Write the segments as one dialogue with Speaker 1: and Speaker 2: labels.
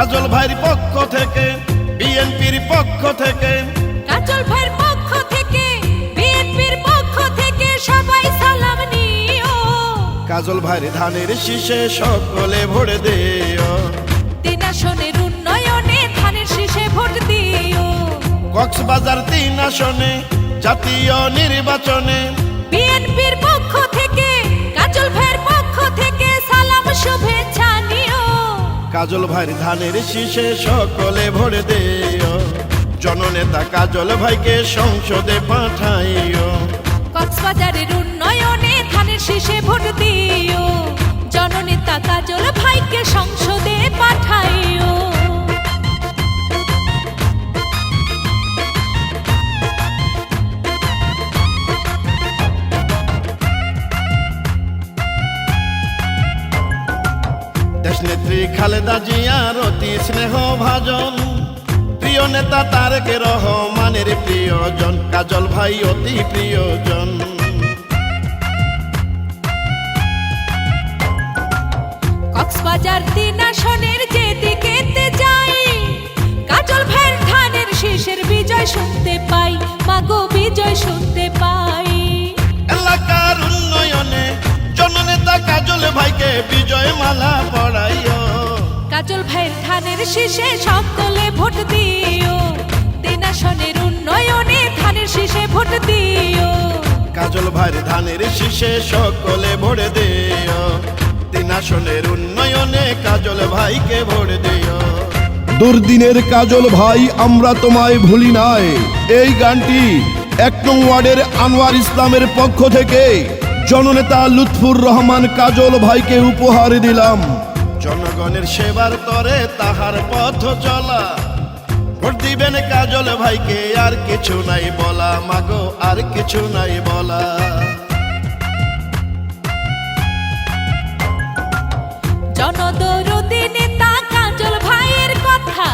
Speaker 1: কাজল ভাইয়ের পক্ষ থেকে, বিএনপির পক্ষ থেকে,
Speaker 2: কাজল ভাইয়ের পক্ষ থেকে, বিএনপির পক্ষ থেকে সবাই সালাম নিও।
Speaker 1: কাজল ভাইয়ের ধানের শীষে সকলে ভোট দিও।
Speaker 2: 3 আসনের উন্নয়নে ধানের শীষে ভোট দিও।
Speaker 1: কক্সবাজার 3 আসনে জাতীয় নির্বাচনে
Speaker 2: বিএনপির পক্ষ থেকে, কাজল ভাইয়ের পক্ষ থেকে সালাম শুভেচ্ছা নিও।
Speaker 1: কাজল ভাইয়ের ধানের শীষে সকলে ভোট দিও। জননেতা কাজল ভাইকে সংসদে পাঠাইও।
Speaker 2: কক্সবাজারের উন্নয়নে ধানের শীষে ভোট দিও। জননেতা কাজল ভাইকে সংসদে পাঠাইও।
Speaker 1: দেশনেত্রী খালেদা জিয়ার অতি স্নেহ ভাজন, প্রিয় নেতা তারেক রহমানের প্রিয়জন, কাজল ভাই অতি প্রিয়জন।
Speaker 2: কক্সবাজার 3 আসনের যেদিকেতে যাই, কাজল ভাইয়ের ধানের শীষের বিজয় শুনতে পাই, মাগো বিজয় শুনতে পাই।
Speaker 1: এলাকার উন্নয়নে জননেতা কাজল ভাইকে বিজয় মালা পড়াইও।
Speaker 2: কাজল ভাইয়ের ধানের শীষে সকলে ভোট দিও। 3 আসনের উন্নয়নে ধানের শীষে ভোট দিও।
Speaker 1: কাজল ভাইয়ের ধানের শীষে সকলে ভোট দিও। 3 আসনের উন্নয়নে কাজল ভাইকে ভোট দিও।
Speaker 3: দুর্দিনের কাজল ভাই আমরা তোমায় ভুলি নাই, এই গানটি 1 নং ওয়ার্ডের আনোয়ার ইসলামের পক্ষ থেকে জননেতা লুৎফুর রহমান কাজল ভাইকে উপহার দিলাম।
Speaker 1: জনগণের সেবার তরে তাহার পথ চলা, ভোট দিবেন কাজল ভাইকে, আর কিছু নাই বলা, মাগো আর কিছু নাই বলা।
Speaker 2: জনদরদি নেতা কাজল ভাইয়ের কথা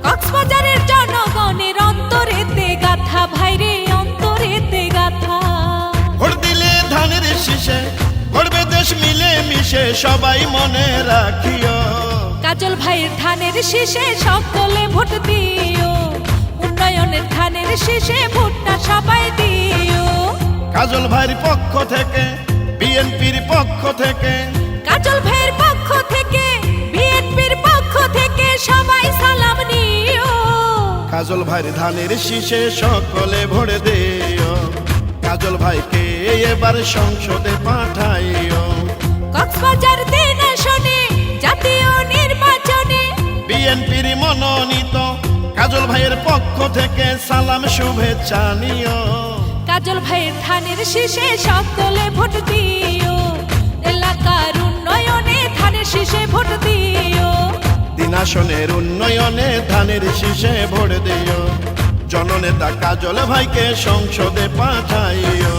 Speaker 2: কক্সবাজারের জনগণের অন্তরেতে গাথা, ভাইরে অন্তরেতে গাথা।
Speaker 1: ভোট দিলে ধানের শীষে ভরবে দেশ মিলে মিশে, সবাই মনে রাখিও।
Speaker 2: কাজল ভাইয়ের ধানের শীষে সকলে ভোট দিও। উন্নয়নের ধানের শীষে ভোটটা সবাই দিও।
Speaker 1: কাজল ভাইয়ের পক্ষ থেকে, বিএনপির পক্ষ থেকে,
Speaker 2: কাজল ভাইয়ের পক্ষ থেকে, বিএনপির পক্ষ থেকে সবাই সালাম নিও।
Speaker 1: কাজল ভাইয়ের ধানের শীষে সকলে ভোট দিও। কাজল ভাইকে এবার সংসদে পাঠাইও।
Speaker 2: কক্সবাজার 3 আসনে জাতীয় নির্বাচনে
Speaker 1: বিএনপির মনোনীত কাজল ভাইয়ের পক্ষ থেকে সালাম শুভেচ্ছা নিও।
Speaker 2: কাজল ভাইয়ের ধানের শীষে সকলে ভোট দিও। এলাকার উন্নয়নে ধানের শীষে ভোট দিও।
Speaker 1: 3 আসনের উন্নয়নে ধানের শীষে ভোট দিও। জননেতা কাজল ভাইকে সংসদে পাঠাইও।